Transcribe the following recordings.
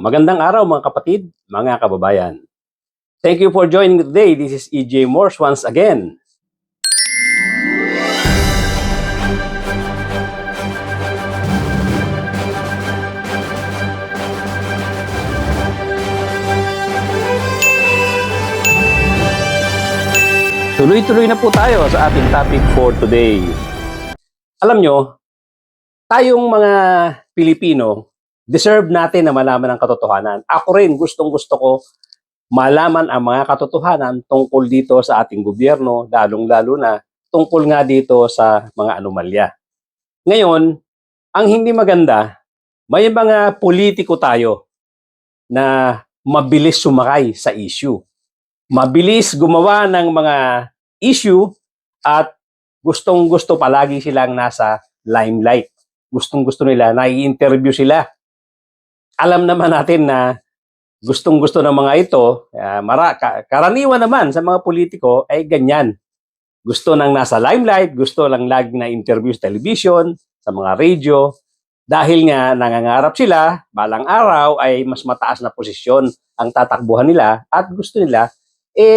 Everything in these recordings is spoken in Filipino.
Magandang araw mga kapatid, mga kababayan. Thank you for joining me today. This is EJ Morse once again. Tuloy-tuloy na po tayo sa ating topic for today. Alam nyo, tayong mga Pilipino, deserve natin na malaman ang katotohanan. Ako rin, gustong-gusto ko malaman ang mga katotohanan tungkol dito sa ating gobyerno, lalong-lalo na tungkol nga dito sa mga anomalya. Ngayon, ang hindi maganda, may mga politiko tayo na mabilis sumakay sa issue. Mabilis gumawa ng mga issue at gustong-gusto palagi silang nasa limelight. Gustong-gusto nila, nai-interview sila. Alam naman natin na gustong-gusto ng mga ito, karaniwan naman sa mga politiko ay ganyan. Gusto nang nasa limelight, gusto lang laging na-interview sa television, sa mga radio, dahil nga nangangarap sila, balang araw ay mas mataas na posisyon ang tatakbuhan nila at gusto nila,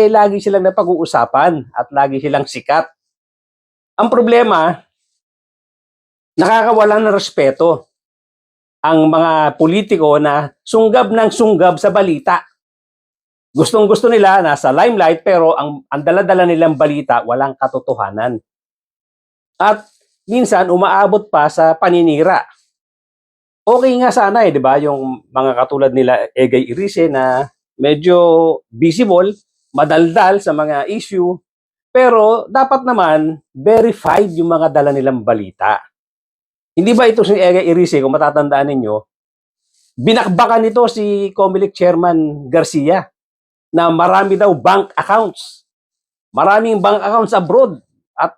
lagi silang napag-uusapan at lagi silang sikat. Ang problema, nakakawalan ng respeto ang mga politiko na sunggab ng sunggab sa balita. Gustong-gusto nila nasa limelight pero ang dala-dala nilang balita walang katotohanan. At minsan umaabot pa sa paninira. Okay nga sana di ba, yung mga katulad nila Egay Irice na medyo visible, madaldal sa mga issue, pero dapat naman verified yung mga dala nilang balita. Hindi ba ito si Egay Irice, kung matatandaan ninyo, binakbakan nito si Comelec Chairman Garcia na marami daw bank accounts. Maraming bank accounts abroad at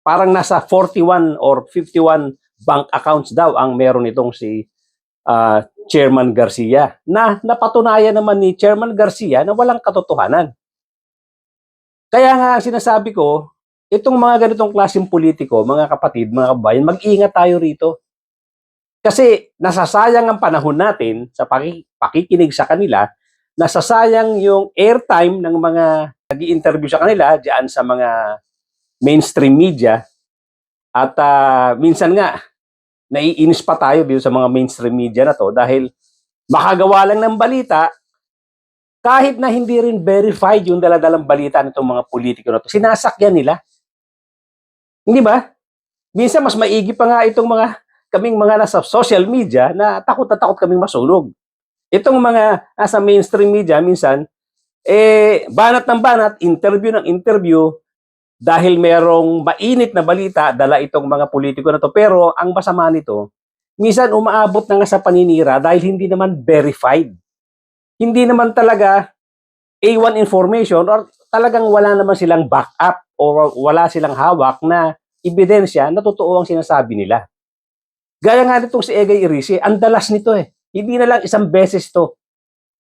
parang nasa 41 or 51 bank accounts daw ang meron itong si Chairman Garcia na napatunayan naman ni Chairman Garcia na walang katotohanan. Kaya nga sinasabi ko, itong mga ganitong klaseng politiko, mga kapatid, mga kabayan, mag-ingat tayo rito. Kasi nasasayang ang panahon natin sa pakikinig sa kanila, nasasayang yung airtime ng mga nag-i-interview sa kanila diyan sa mga mainstream media. At minsan nga, naiinis pa tayo dito sa mga mainstream media na to dahil makagawa lang ng balita kahit na hindi rin verified yung daladalang balita nitong mga politiko na to. Sinasakyan nila. Hindi ba? Minsan mas maigi pa nga itong kaming mga nasa social media na takot kaming masunog. Itong mga nasa mainstream media minsan, banat ng banat, interview ng interview, dahil merong mainit na balita, dala itong mga politiko na to. Pero ang masama nito, minsan umaabot na nga sa paninira dahil hindi naman verified. Hindi naman talaga A1 information or talagang wala naman silang backup o wala silang hawak na ebidensya na totoo ang sinasabi nila. Gaya nga nitong si Egay Irice, ang dalas nito Hindi na lang isang beses to.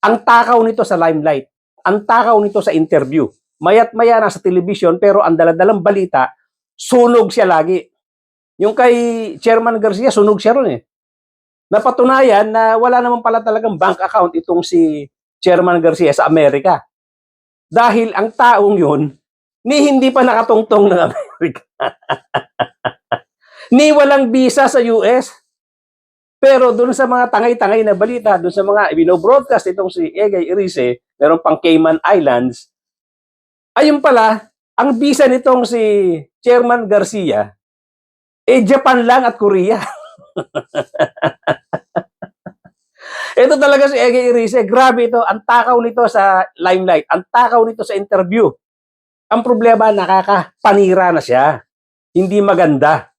Ang takaw nito sa limelight. Ang takaw nito sa interview. Maya't maya na sa television pero ang daladalang balita, sunog siya lagi. Yung kay Chairman Garcia, sunog siya ron Napatunayan na wala naman pala talagang bank account itong si Chairman Garcia sa Amerika. Dahil ang taong yun, hindi pa nakatungtong ng Amerika. Walang visa sa US. Pero doon sa mga tangay-tangay na balita, doon sa mga ibino-broadcast itong si Egay Irice, meron pang Cayman Islands, ayun pala, ang visa nitong si Chairman Garcia, Japan lang at Korea. Ito talaga si Egay Irice, grabe ito, ang takaw nito sa limelight, ang takaw nito sa interview. Ang problema, nakakapanira na siya. Hindi maganda.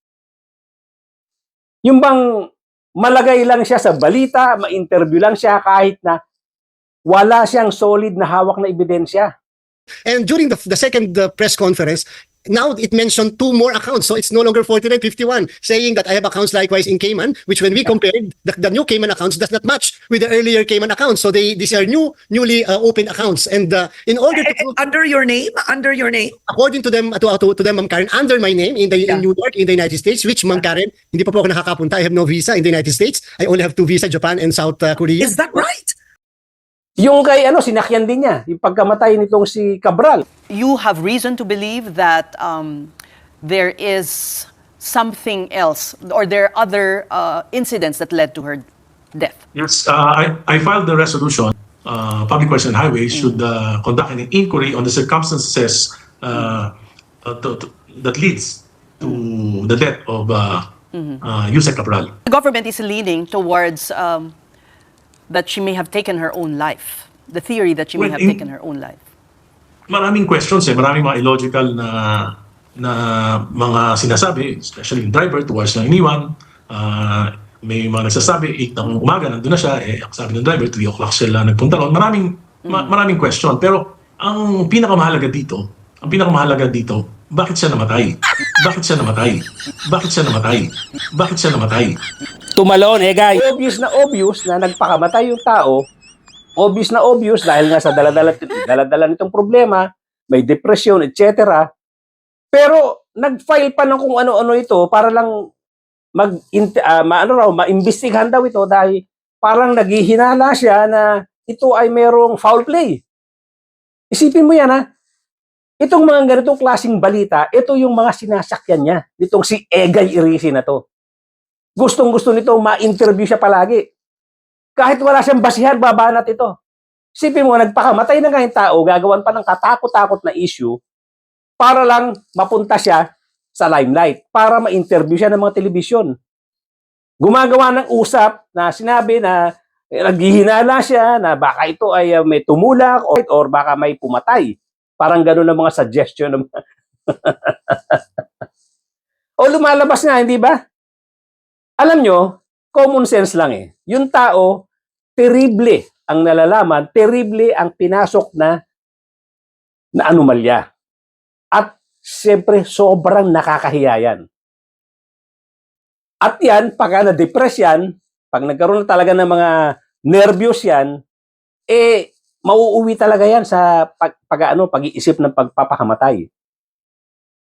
Yung bang malagay lang siya sa balita, ma-interview lang siya kahit na wala siyang solid na hawak na ebidensya. And during the second press conference, now it mentioned 2 more accounts, so it's no longer 4951, saying that I have accounts likewise in Cayman, which when we compared, the new Cayman accounts does not match with the earlier Cayman accounts. So these are newly opened accounts, and in order to prove, Under your name? Under your name? according to them, to them, Ma'am Karen, under my name in New York, in the United States, which, Ma'am Karen, hindi pa po ako nakakapunta. I have no visa in the United States. I only have 2 visa, Japan and South Korea. Is that right? Yung kay sinakyan din niya, yung pagkamatay nitong si Cabral. You have reason to believe that there is something else, or there are other incidents that led to her death. Yes, I filed the resolution. Public Works and Highways should conduct an inquiry on the circumstances that leads to the death of Yusek Cabral. The government is leaning towards that she may have taken her own life. The theory that she may Well, have taken her own life. Maraming questions maraming mga illogical na mga sinasabi, especially yung driver towards na iniwan. May mga nagsasabi 8 ng umaga nandun na siya, sabi ng driver 3 o'clock sila nagpunta ron. Maraming question, pero ang pinakamahalaga dito, bakit siya namatay? Bakit siya namatay? Bakit siya namatay? Bakit siya namatay? Tumalon, guys. Obvious na nagpakamatay yung tao. Obvious dahil nga sa daladala nitong problema, may depression, etc. Pero nag-file pa ng kung ano-ano ito para lang maimbestigahan daw ito dahil parang naghihinala siya na ito ay merong foul play. Isipin mo yan, ha? Itong mga ganitong klaseng balita, ito yung mga sinasakyan niya. Nitong si Egay Irisi na to. Gustong-gusto nito ma-interview siya palagi. Kahit wala siyang basihan, babanat ito. Isipin mo, nagpakamatay na nga yung tao, gagawan pa ng katakot-takot na issue para lang mapunta siya sa limelight, para ma-interview siya ng mga telebisyon. Gumagawa ng usap na sinabi na naghihinala siya na baka ito ay may tumulak or baka may pumatay. Parang gano'n ang mga suggestion. O lumalabas nga, hindi ba? Alam nyo, common sense lang Yung tao, terrible ang nalalaman, terrible ang pinasok na anomalya. At siyempre, sobrang nakakahiya yan. At yan, pagka na-depress yan, pag nagkaroon na talaga ng mga nervyos yan, mauuwi talaga yan sa pag-iisip ng pagpapakamatay.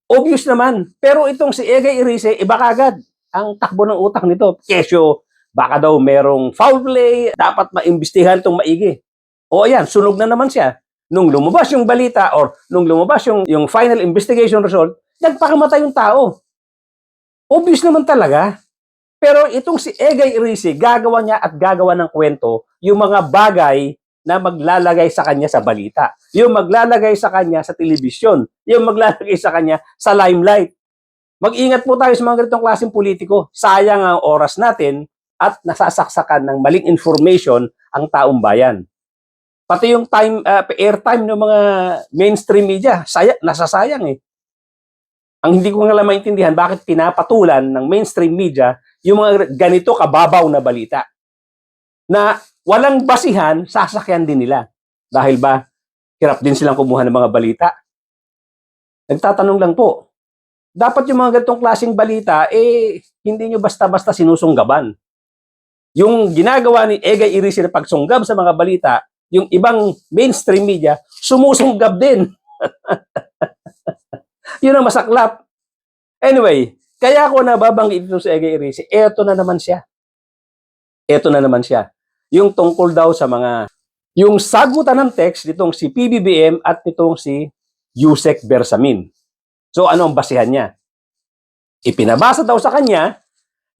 Obvious naman. Pero itong si Egay Irisi, iba kagad ang takbo ng utak nito. Kesyo, baka daw merong foul play, dapat maimbestigahan itong maigi. O ayan, sunog na naman siya. Nung lumabas yung balita or nung lumabas yung final investigation result, nagpakamatay yung tao. Obvious naman talaga. Pero itong si Egay Irisi, gagawa niya at gagawa ng kwento yung mga bagay na maglalagay sa kanya sa balita. Yung maglalagay sa kanya sa telebisyon. Yung maglalagay sa kanya sa limelight. Mag-ingat po tayo sa mga ganitong klaseng politiko. Sayang ang oras natin at nasasaksakan ng maling information ang taong bayan. Pati yung airtime ng mga mainstream media, nasasayang Ang hindi ko nga lang maintindihan bakit pinapatulan ng mainstream media yung mga ganito kababaw na balita. Na walang basihan, sasakyan din nila. Dahil ba, hirap din silang kumuha ng mga balita. Nagtatanong lang po, dapat yung mga ganitong klaseng balita, hindi nyo basta-basta sinusunggaban. Yung ginagawa ni Egay Irisi na pagsunggab sa mga balita, yung ibang mainstream media, sumusunggab din. Yun ang masaklap. Anyway, kaya ako nababanggit ito sa Egay Irisi, eto na naman siya. Yung tungkol daw sa yung sagutan ng text nitong si PBBM at nitong si Yusek Bersamin. So ano ang basihan niya? Ipinabasa daw sa kanya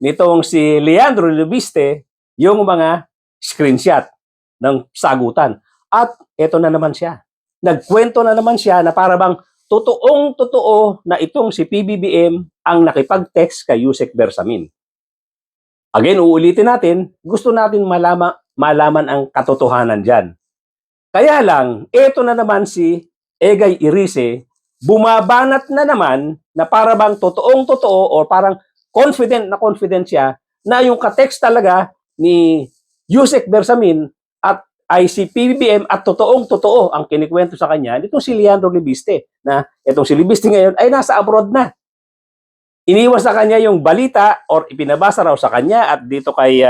nitong si Leandro Lubiste yung mga screenshot ng sagutan. At eto na naman siya. Nagkwento na naman siya na para bang totoong-totoo na itong si PBBM ang nakipag-text kay Yusek Bersamin. Again, uulitin natin, gusto natin malaman ang katotohanan dyan. Kaya lang, eto na naman si Egay Irisi, bumabanat na naman na para bang totoong-totoo o parang confident siya na yung ka-text talaga ni Yusek Bersamin at ay si PBBM at totoong-totoo ang kinikwento sa kanya nitong si Leandro Libiste na itong si Libiste ngayon ay nasa abroad na. Iniwan sa kanya yung balita or ipinabasa raw sa kanya at dito kay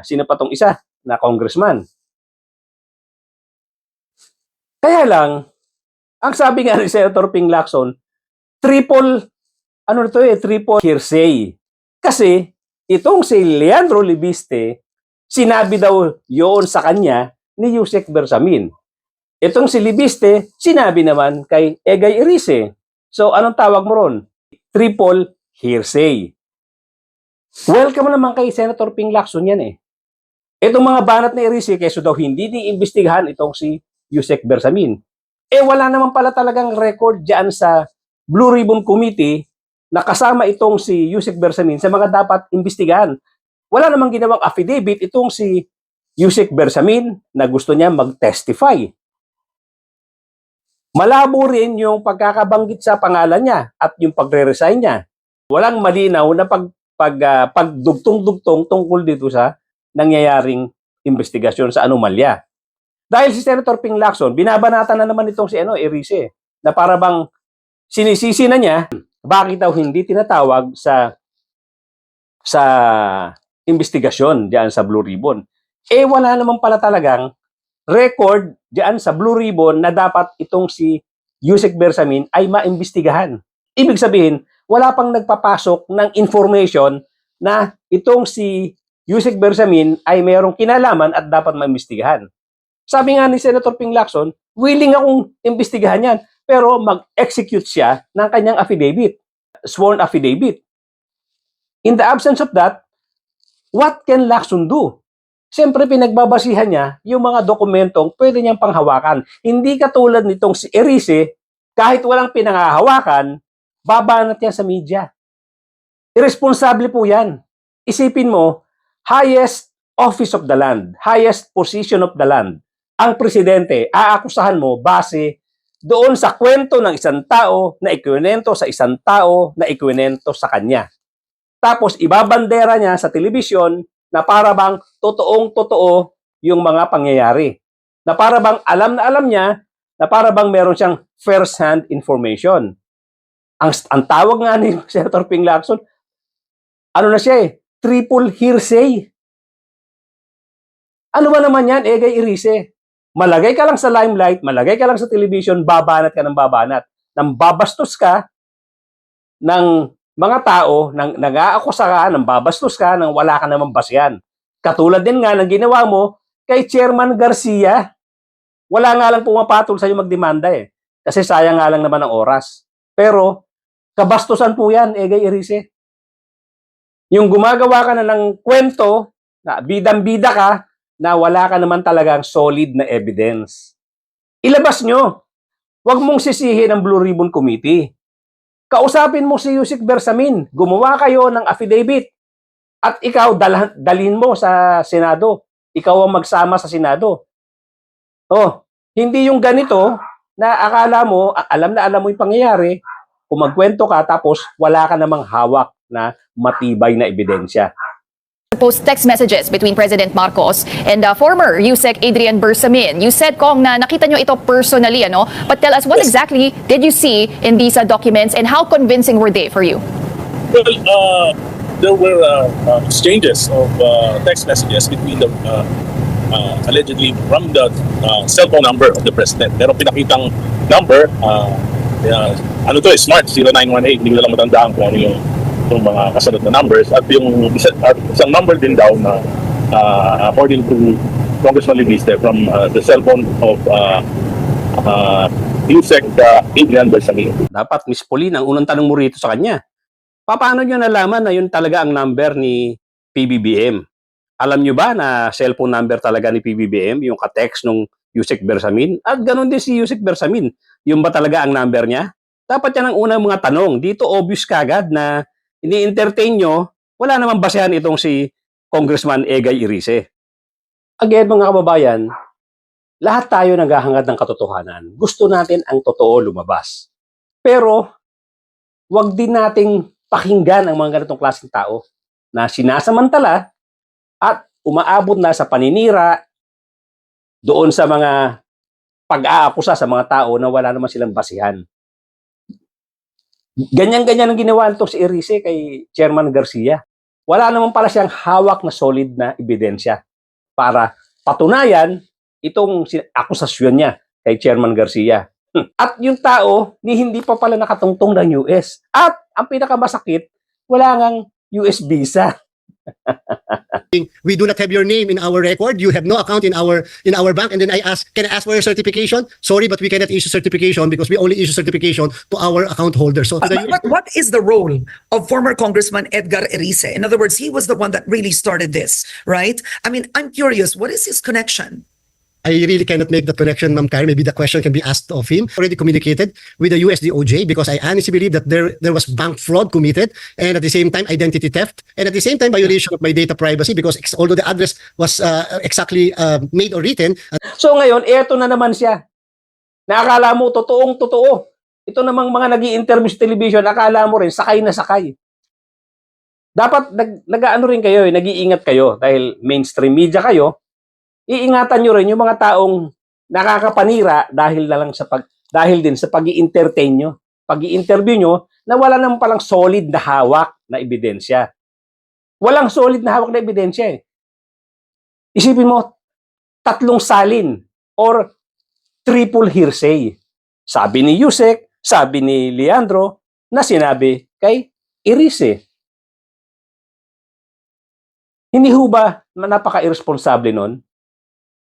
sino pa tong isa na congressman. Kaya lang, ang sabi nga ni Senator Ping Lacson, triple hearsay. Kasi itong si Leandro Libiste, sinabi daw yun sa kanya ni Yusek Bersamin. Itong si Libiste, sinabi naman kay Egay Erice. So anong tawag mo ron? Triple hearsay. Welcome naman kay Senator Ping Lacson yan eh. Itong mga banat ni Erice, keso daw hindi niimbestigahan itong si Yusek Bersamin. Wala naman pala talagang record dyan sa Blue Ribbon Committee na kasama itong si Yusek Bersamin sa mga dapat imbestigahan. Wala namang ginawang affidavit itong si Yusek Bersamin na gusto niya mag-testify. Malabo rin yung pagkakabanggit sa pangalan niya at yung pagre-resign niya. Walang malinaw na pagdugtong-dugtong tungkol dito sa nangyayaring investigasyon sa anomalya. Dahil si Senator Ping Lacson, binabanatan na naman itong si Erice na para bang sinisisi na niya bakit daw hindi tinatawag sa investigasyon diyan sa Blue Ribbon. Wala naman pala talagang record diyan sa Blue Ribbon na dapat itong si Yusek Bersamin ay maimbestigahan. Ibig sabihin, wala pang nagpapasok ng information na itong si Yusek Bersamin ay mayroong kinalaman at dapat maimbestigahan. Sabi nga ni Senator Ping Lacson, willing akong imbestigahan yan, pero mag-execute siya ng kanyang affidavit, sworn affidavit. In the absence of that, what can Lacson do? Siyempre, pinagbabasihan niya yung mga dokumentong pwede niyang panghawakan. Hindi katulad nitong si Erice, kahit walang pinanghahawakan, babanat yan sa media. Irresponsible po yan. Isipin mo, highest office of the land, highest position of the land, ang presidente, aakusahan mo base doon sa kwento ng isang tao na ikwinento sa isang tao na ikwinento sa kanya. Tapos ibabandera niya sa telebisyon na para bang totoong-totoo yung mga pangyayari. Na para bang alam na alam niya, na para bang meron siyang first-hand information. Ang tawag nga ni Senator Ping Lacson, ano na siya triple hearsay. Ano ba naman yan, Egay Erice? Malagay ka lang sa limelight, malagay ka lang sa television, babanat ka ng babanat. Nang babastos ka ng mga tao, nag-aakusa ka, nang babastos ka, nang wala ka namang basihan. Katulad din nga ng ginawa mo kay Chairman Garcia. Wala nga lang pumapatol sa'yo magdemanda Kasi sayang nga lang naman ang oras. Pero, kabastusan po yan, Egay Erice. Yung gumagawa ka na ng kwento, na bidang-bida ka, na wala ka naman talagang solid na evidence. Ilabas nyo. Huwag mong sisihin ang Blue Ribbon Committee. Kausapin mo si Yusek Bersamin. Gumawa kayo ng affidavit. At ikaw, dalhin mo sa Senado. Ikaw ang magsama sa Senado. Hindi yung ganito na akala mo, alam mo yung pangyayari, kung magkwento ka tapos wala ka namang hawak na matibay na ebidensya. Post text messages between President Marcos and former Yusek Adrian Bersamin. You said, Kong, na nakita nyo ito personally, ano? But tell us, what exactly did you see in these documents and how convincing were they for you? Well, there were exchanges of text messages between the allegedly from the cell phone number of the president. Pero pinakitang number, smart 0918, hindi ko lang matandaan kung ano yung mga kasunod na numbers at yung isang number din daw na according to Congressman Libiste from the cell phone of Yusek Adrian Bersamin. Dapat Miss Pauline, ang unang tanong mo rito sa kanya, paano nyo nalaman na yun talaga ang number ni PBBM? Alam nyo ba na cellphone number talaga ni PBBM, yung ka-text nung Yusek Bersamin? At ganun din si Yusek Bersamin, yung ba talaga ang number niya? Dapat yan ang unang mga tanong. Dito obvious kagad na ini-entertain nyo, wala namang basehan itong si Congressman Egay Erice. Again, mga kababayan, lahat tayo naghahangad ng katotohanan. Gusto natin ang totoo lumabas. Pero, wag din nating pakinggan ang mga ganitong klaseng tao na sinasamantala at umaabot na sa paninira doon sa mga pag-aakusa sa mga tao na wala naman silang basihan. Ganyan-ganyan ang ginawa nito si Erice kay Chairman Garcia. Wala naman pala siyang hawak na solid na ebidensya para patunayan itong akusasyon niya kay Chairman Garcia. At yung tao, hindi pa pala nakatungtong ng US. At ang pinakamasakit, wala ngang US visa. We do not have your name in our record. You have no account in our bank. And then I ask, can I ask for your certification? Sorry, but we cannot issue certification because we only issue certification to our account holder. So But what is the role of former Congressman Edgar Erice? In other words, he was the one that really started this, right? I mean, I'm curious, what is his connection? I really cannot make that connection, Ma'am Karen. Maybe the question can be asked of him. Already communicated with the USDOJ because I honestly believe that there was bank fraud committed and at the same time identity theft and at the same time violation of my data privacy because although the address was exactly made or written. So ngayon, eto na naman siya. Nakakala mo, totoong-totoo. Ito namang mga nag-i-interview sa television, akala mo rin, sakay na sakay. Dapat nag-ano rin kayo, nag-iingat kayo dahil mainstream media kayo. Iingatan nyo rin yung mga taong nakakapanira dahil din sa pag-i-entertain nyo, pag-i-interview nyo na wala naman palang solid na hawak na ebidensya. Walang solid na hawak na ebidensya eh. Isipin mo, 3 salin or triple hearsay. Sabi ni Yusek, sabi ni Leandro, na sinabi kay Erice. Hindi ho ba napaka-irresponsable nun?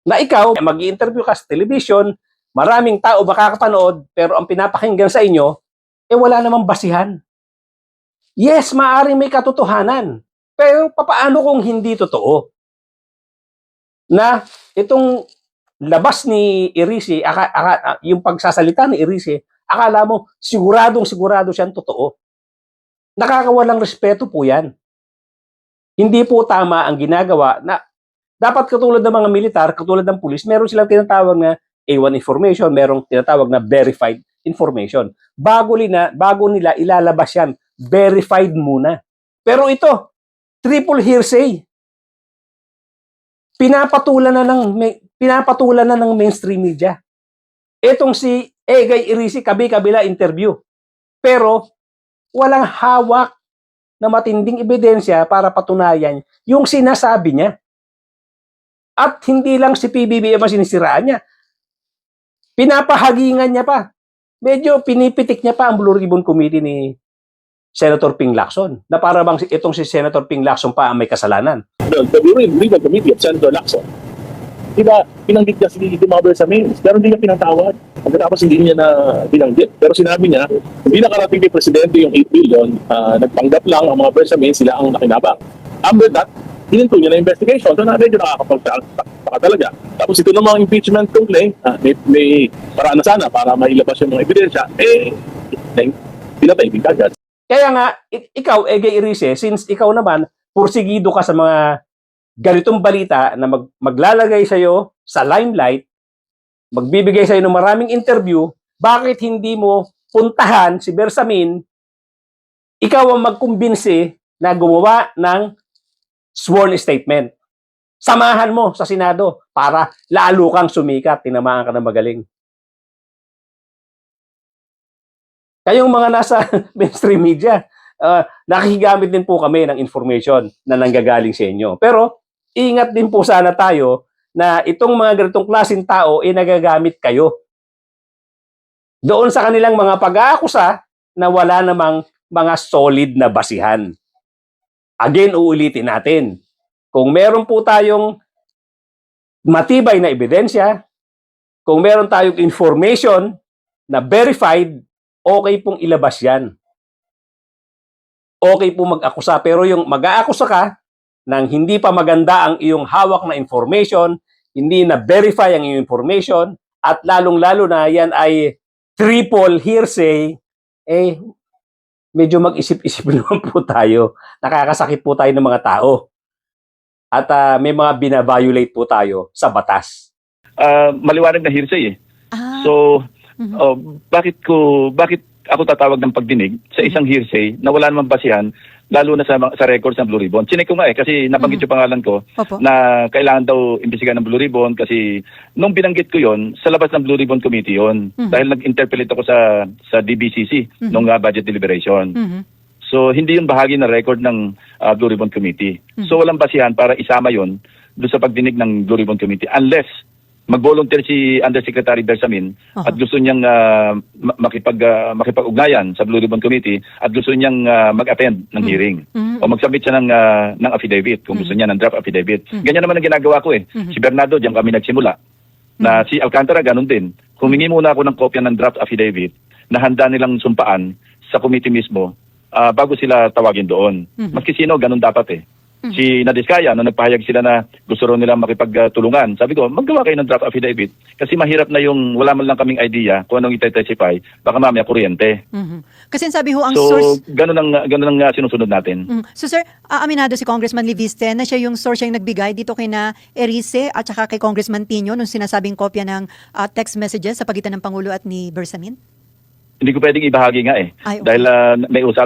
Na ikaw, mag-i-interview ka sa television, maraming tao makakapanood, pero ang pinapakinggan sa inyo, wala namang basihan. Yes, maaaring may katotohanan. Pero papaano kung hindi totoo? Na itong labas ni Erice, yung pagsasalita ni Erice, akala mo, sigurado siyang totoo. Nakakawalang respeto po yan. Hindi po tama ang ginagawa na dapat katulad ng mga militar, katulad ng pulis, meron silang tinatawag na A1 information, merong tinatawag na verified information. Bago nila ilalabas yan, verified muna. Pero ito, triple hearsay. Pinapatulan na ng mainstream media. Etong si Egay Erice, kabi-kabila interview. Pero walang hawak na matinding ebidensya para patunayan yung sinasabi niya. At hindi lang si PBBM ang sinisiraan niya. Pinapahagingan niya pa. Medyo pinipitik niya pa ang Blue Ribbon Committee ni Senator Ping Lacson. Na para bang itong si Senator Ping Lacson pa ang may kasalanan. The Blue Ribbon Committee of Senator Lacson, diba, pinanggit niya si Timber sa mails, pero hindi niya pinatawad. Pagkatapos hindi niya na binanggit. Pero sinabi niya, hindi nakarating kay Presidente yung 8 billion, nagpanggap lang ang mga Bersamin, sila ang nakinabang. After that, hininto niya na investigation. So na medyo nakakapagtaka talaga. Tapos ito namang impeachment complaint, may paraan na sana para mailabas yung mga ebidensya, pinatay kagad. Kaya nga, ikaw, Egay Erice, since ikaw naman, pursigido ka sa mga ganitong balita na maglalagay sa'yo sa limelight, magbibigay sa'yo ng maraming interview, bakit hindi mo puntahan si Bersamin, ikaw ang magkumbinsi na gumawa ng sworn statement. Samahan mo sa Senado para lalo kang sumikat, tinamaan ka na magaling. Kayong mga nasa mainstream media, nakikigamit din po kami ng information na nanggagaling sa inyo. Pero ingat din po sana tayo na itong mga ganitong klaseng tao nagagamit kayo doon sa kanilang mga pag-aakusa na wala namang mga solid na basihan. Again, uulitin natin. Kung meron po tayong matibay na ebidensya, kung meron tayong information na verified, okay pong ilabas yan. Okay po mag-akusa. Pero yung mag-aakusa ka nang hindi pa maganda ang iyong hawak na information, hindi na verify ang iyong information, at lalong-lalo na yan ay triple hearsay, medyo mag-isip-isip naman po tayo. Nakakasakit po tayo ng mga tao. At may mga binaviolate po tayo sa batas. Maliwanag na hearsay eh. So, bakit ako tatawag ng pagdinig sa isang hearsay na wala namang basihan lalo na sa records ng Blue Ribbon. Chinek ko nga kasi nabanggit yung pangalan ko Opo. na kailangan daw imbestigahan ng Blue Ribbon kasi nung binanggit ko yon sa labas ng Blue Ribbon Committee yon dahil nag-interpellate ako sa DBCC nung budget deliberation. So hindi yung bahagi ng record ng Blue Ribbon Committee. So walang basihan para isama yon doon sa pagdinig ng Blue Ribbon Committee unless mag-volunteer si Undersecretary Bersamin at gusto niyang makipag-ugnayan sa Blue Ribbon Committee at gusto niyang mag-attend ng hearing o mag-submit siya ng affidavit kung gusto niya ng draft affidavit. Ganyan naman ang ginagawa ko Si Bernardo, diyan kami nagsimula. Na si Alcantara, ganun din. Humingi muna ako ng kopya ng draft affidavit na handa nilang sumpaan sa committee mismo bago sila tawagin doon. Maski sino, ganun dapat Si Nadiskaya, nung nagpahayag sila na gusto rin nilang makipagtulungan, sabi ko, maggawa kayo ng draft affidavit kasi mahirap na yung wala man lang kaming idea kung anong ite-testify, baka mamaya kuryente. Kasi sabi ho ang So, source... ganun ang sinusunod natin. So sir, aminado si Congressman Leviste na siya yung source yung nagbigay dito kay na Erice at saka kay Congressman Tino nung sinasabing kopya ng text messages sa pagitan ng Pangulo at ni Bersamin? Hindi ko pwedeng ibahagi nga Ay, okay. Dahil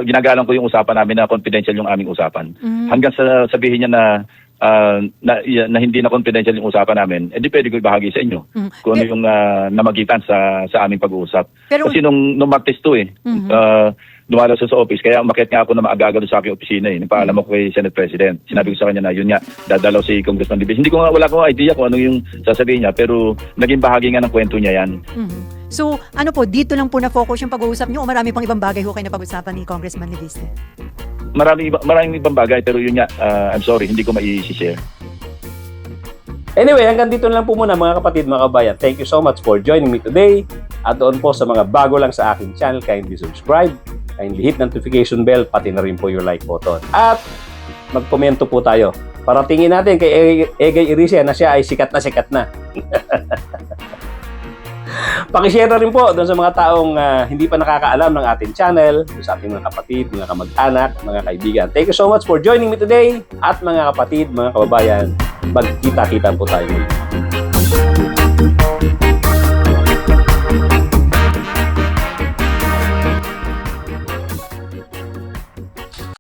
ginagalang ko yung usapan namin na confidential yung aming usapan. Hanggang sa sabihin niya na hindi na confidential yung usapan namin, hindi pwede ko ibahagi sa inyo kung ano yung namagitan sa aming pag-uusap. Pero- Kasi nung Martes to dumalo sa office, kaya umakyat nga ako na maaga doon sa aking opisina Napaalam ako kay Senate President. Sinabi ko sa kanya na yun nga, dadalaw si Congressman Libis. Wala ko idea kung ano yung sasabihin niya, pero naging bahagi nga ng kwento niya yan. So ano po, dito lang po na-focus yung pag-uusap niyo o marami pang ibang bagay ho kayo na pag-usapan ni Congressman Leviste? Maraming ibang bagay, pero yun nga, I'm sorry, hindi ko mai-share. Anyway, hanggang dito na lang po muna mga kapatid, mga kabayan. Thank you so much for joining me today. At doon po sa mga bago lang sa aking channel, kindly subscribe, kindly hit notification bell, pati na rin po yung like button. At magkomento po tayo. Para tingin natin kay Egay Erice na siya ay sikat na. Pakishare na rin po doon sa mga taong hindi pa nakakaalam ng ating channel, sa ating mga kapatid, mga kamag-anak, mga kaibigan. Thank you so much for joining me today. At mga kapatid, mga kababayan, magkita-kita po tayo ngayon.